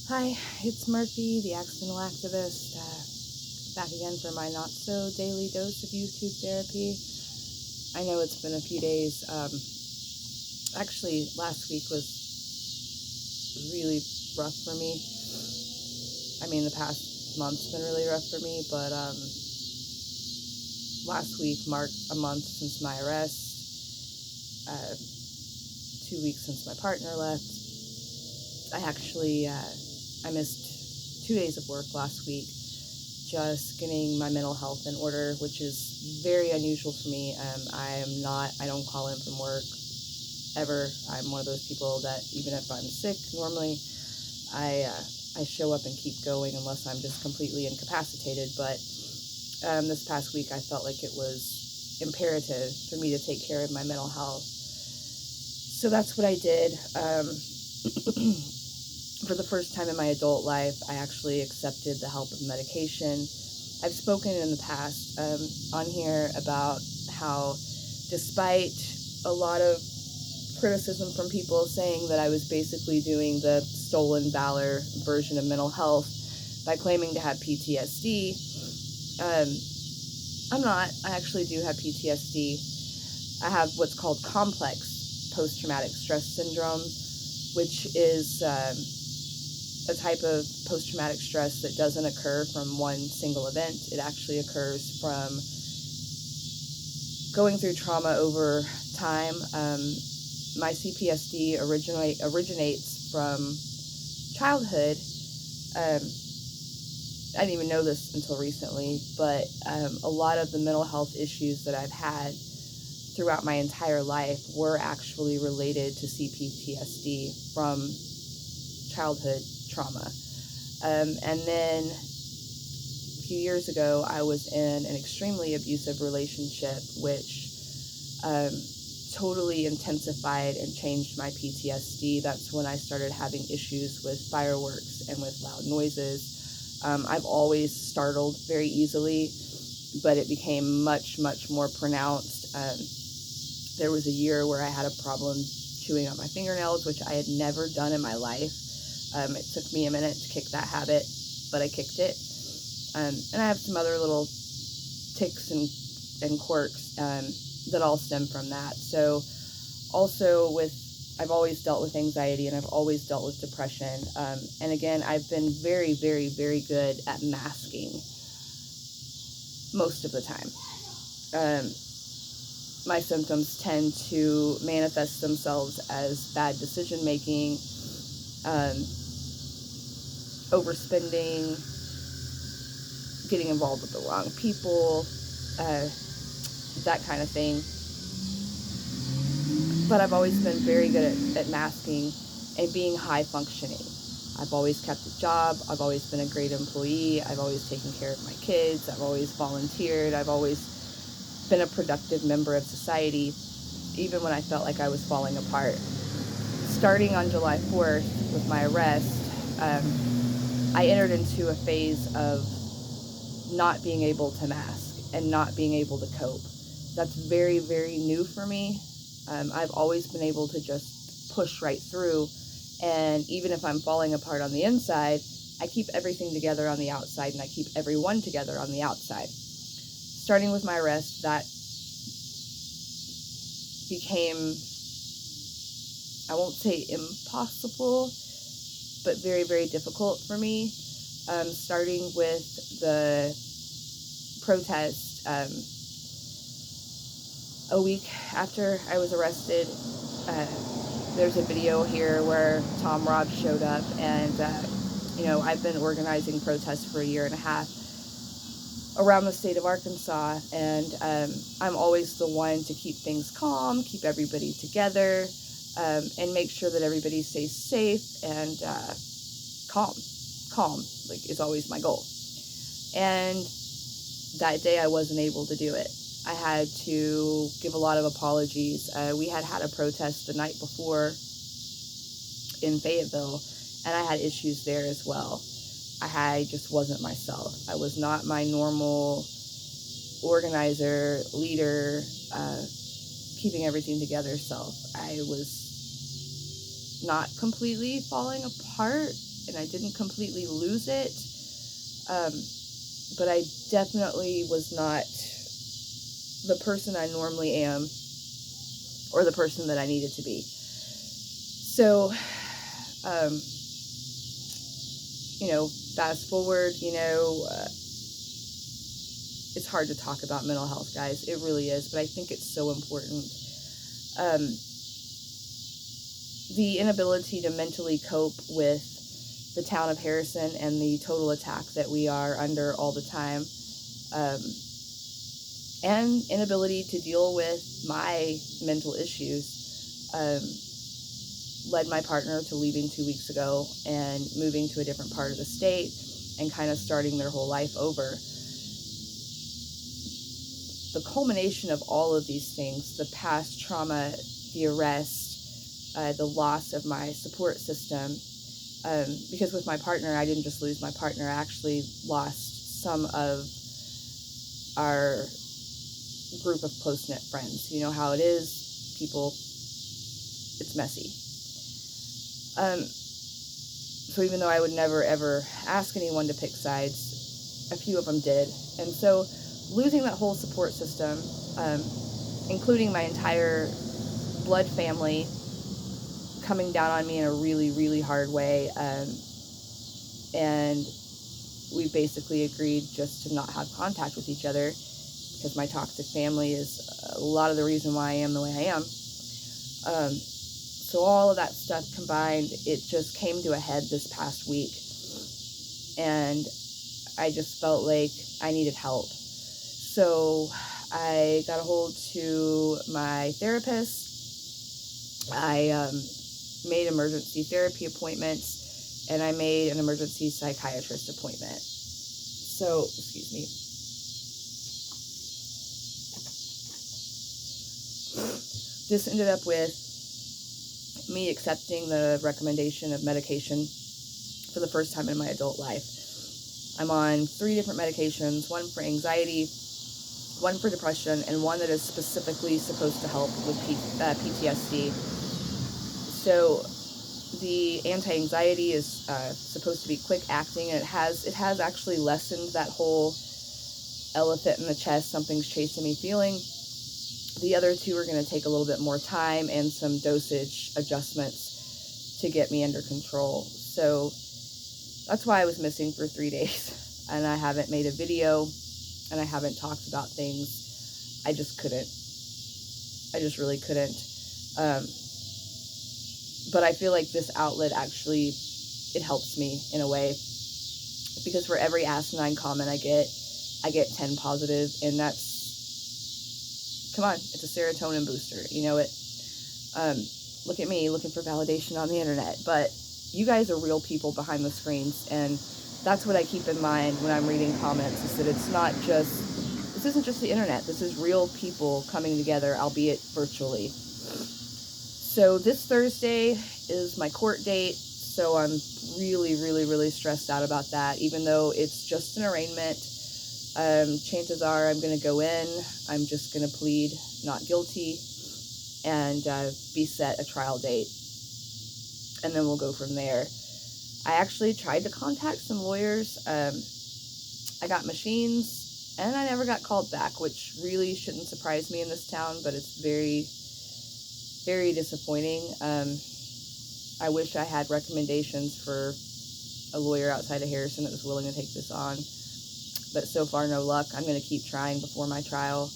Hi, it's Murphy, the accidental activist, back again for my not-so-daily dose of YouTube therapy. I know it's been a few days. Actually, last week was really rough for me. I mean, the past month's been really rough for me, but last week marked a month since my arrest, 2 weeks since my partner left. I missed 2 days of work last week, just getting my mental health in order, which is very unusual for me. I don't call in from work ever. I'm one of those people that even if I'm sick, normally I show up and keep going unless I'm just completely incapacitated. But this past week, I felt like it was imperative for me to take care of my mental health. So that's what I did. For the first time in my adult life, I actually accepted the help of medication. I've spoken in the past on here about how, despite a lot of criticism from people saying that I was basically doing the stolen valor version of mental health by claiming to have PTSD, I'm not. I actually do have PTSD. I have what's called complex post-traumatic stress syndrome, which is a type of post-traumatic stress that doesn't occur from one single event. It actually occurs from going through trauma over time. My CPTSD originates from childhood. I didn't even know this until recently, but a lot of the mental health issues that I've had throughout my entire life were actually related to CPTSD from childhood trauma. And then a few years ago, I was in an extremely abusive relationship, which totally intensified and changed my PTSD. That's when I started having issues with fireworks and with loud noises. I've always startled very easily, but it became much, much more pronounced. There was a year where I had a problem chewing on my fingernails, which I had never done in my life. It took me a minute to kick that habit, but I kicked it. And I have some other little tics and quirks that all stem from that. So also I've always dealt with anxiety, and I've always dealt with depression. And again, I've been very, very, very good at masking most of the time. My symptoms tend to manifest themselves as bad decision making, overspending, getting involved with the wrong people, that kind of thing. But I've always been very good at masking and being high functioning. I've always kept a job. I've always been a great employee. I've always taken care of my kids. I've always volunteered. I've always been a productive member of society, even when I felt like I was falling apart. Starting on July 4th with my arrest, I entered into a phase of not being able to mask and not being able to cope. That's very, very new for me. I've always been able to just push right through, and even if I'm falling apart on the inside, I keep everything together on the outside, and I keep everyone together on the outside. Starting with my arrest, that became, I won't say impossible, but very, very difficult for me. Starting with the protest, a week after I was arrested, there's a video here where Tom Robb showed up, and I've been organizing protests for a year and a half around the state of Arkansas, and I'm always the one to keep things calm, keep everybody together, and make sure that everybody stays safe and calm, like, is always my goal. And that day I wasn't able to do it. I had to give a lot of apologies. We had a protest the night before in Fayetteville, and I had issues there as well. I just wasn't myself. I was not my normal organizer, leader, keeping everything together self. I was not completely falling apart, and I didn't completely lose it, but I definitely was not the person I normally am, or the person that I needed to be. So, fast forward, it's hard to talk about mental health, guys. It really is, but I think it's so important. The inability to mentally cope with the town of Harrison and the total attack that we are under all the time, and inability to deal with my mental issues, led my partner to leaving 2 weeks ago and moving to a different part of the state and kind of starting their whole life over. The culmination of all of these things, the past trauma, the arrest, the loss of my support system, because with my partner, I didn't just lose my partner, I actually lost some of our group of close-knit friends. You know how it is, people, it's messy. So even though I would never ever ask anyone to pick sides, a few of them did. And so losing that whole support system, including my entire blood family, coming down on me in a really, really hard way, and we basically agreed just to not have contact with each other, because my toxic family is a lot of the reason why I am the way I am. So all of that stuff combined, it just came to a head this past week, and I just felt like I needed help. So I got a hold to my therapist. I made emergency therapy appointments, and I made an emergency psychiatrist appointment. So, excuse me. This ended up with me accepting the recommendation of medication for the first time in my adult life. I'm on 3 different medications, one for anxiety, one for depression, and one that is specifically supposed to help with PTSD. So the anti-anxiety is supposed to be quick acting, and it has actually lessened that whole elephant in the chest, something's chasing me feeling. The other 2 are going to take a little bit more time and some dosage adjustments to get me under control. So that's why I was missing for 3 days, and I haven't made a video, and I haven't talked about things. I just couldn't. I just really couldn't. But I feel like this outlet actually, it helps me in a way, because for every asinine comment I get 10 positive, and that's, come on, it's a serotonin booster, you know it. Look at me looking for validation on the internet, but you guys are real people behind the screens, and that's what I keep in mind when I'm reading comments, is that this isn't just the internet, this is real people coming together, albeit virtually. So this Thursday is my court date, so I'm really, really, really stressed out about that, even though it's just an arraignment. Chances are I'm going to go in, I'm just going to plead not guilty, and be set a trial date, and then we'll go from there. I actually tried to contact some lawyers. I got machines, and I never got called back, which really shouldn't surprise me in this town, but it's very, very disappointing. I wish I had recommendations for a lawyer outside of Harrison that was willing to take this on. But so far, no luck. I'm going to keep trying before my trial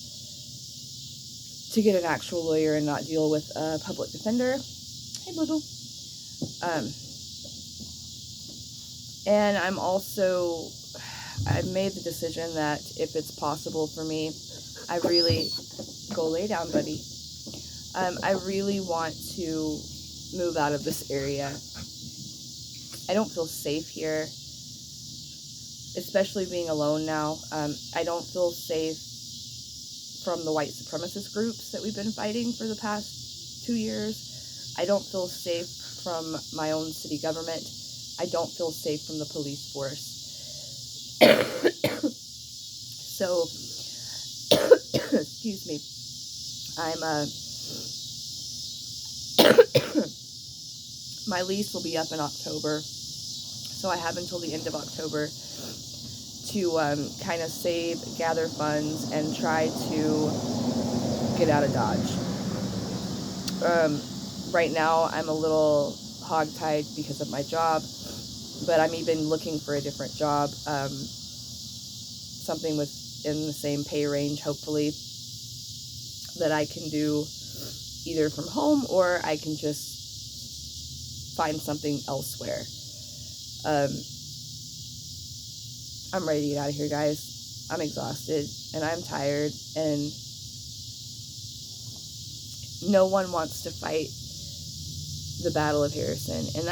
to get an actual lawyer and not deal with a public defender. Hey, boo-boo. And I've made the decision that if it's possible for me, I really, go lay down, buddy. I really want to move out of this area. I don't feel safe here, especially being alone now. I don't feel safe from the white supremacist groups that we've been fighting for the past 2 years. I don't feel safe from my own city government. I don't feel safe from the police force. So, excuse me, my lease will be up in October, So I have until the end of October to kind of save, gather funds, and try to get out of Dodge. Right now, I'm a little hogtied because of my job, but I'm even looking for a different job, something within the same pay range, hopefully, that I can do either from home or I can just find something elsewhere. I'm ready to get out of here, guys. I'm exhausted and I'm tired, and no one wants to fight the Battle of Harrison, and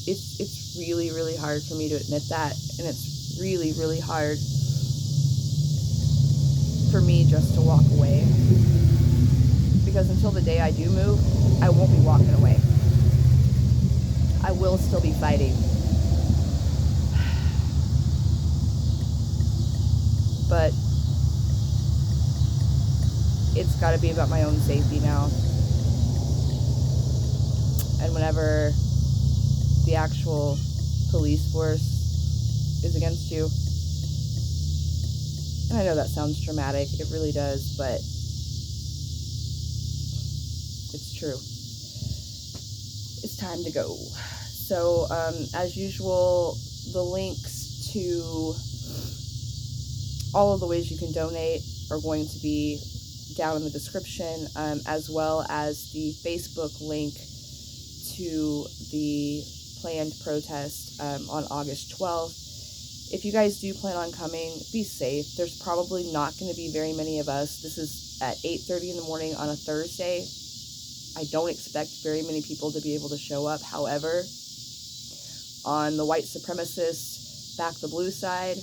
it's really, really hard for me to admit that, and it's really, really hard for me just to walk away, because until the day I do move, I won't be walking away. I will still be fighting. But it's got to be about my own safety now. And whenever the actual police force is against you, and I know that sounds dramatic, it really does, but it's true. It's time to go. So, as usual, the links to all of the ways you can donate are going to be down in the description, as well as the Facebook link to the planned protest on August 12th. If you guys do plan on coming, be safe. There's probably not going to be very many of us. This is at 8:30 in the morning on a Thursday. I don't expect very many people to be able to show up. However, on the white supremacist, back the blue side,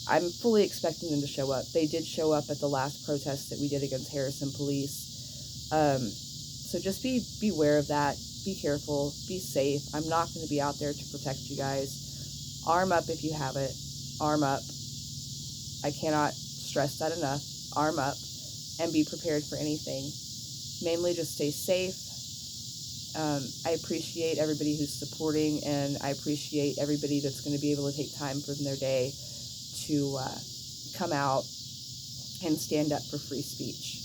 I'm fully expecting them to show up. They did show up at the last protest that we did against Harrison Police. So just beware of that. Be careful. Be safe. I'm not going to be out there to protect you guys. Arm up if you have it. Arm up. I cannot stress that enough. Arm up and be prepared for anything. Mainly just stay safe. I appreciate everybody who's supporting, and I appreciate everybody that's going to be able to take time from their day to come out and stand up for free speech.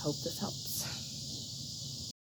Hope this helps.